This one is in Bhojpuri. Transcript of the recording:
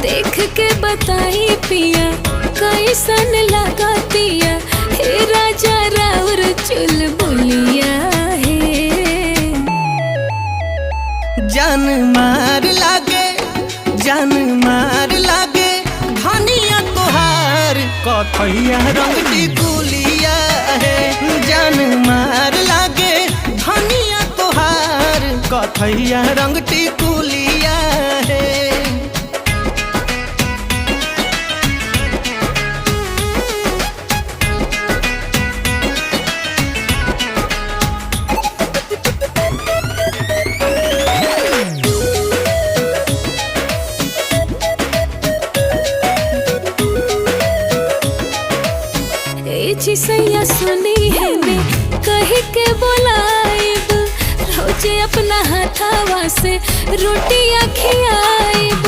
देख के बताई पिया कैसन लगातिया हे राजा राउर चुल बुलिया है। जान मार लागे धनिया तोहार कथैया रंग टिकुलिया है। जान मार लागे धनिया तोहार कथैया रंग टिकुलिया है। सैया सुनी है ने कही के बोलाइब रोजे अपना हाथावा से रोटियां खियाइब।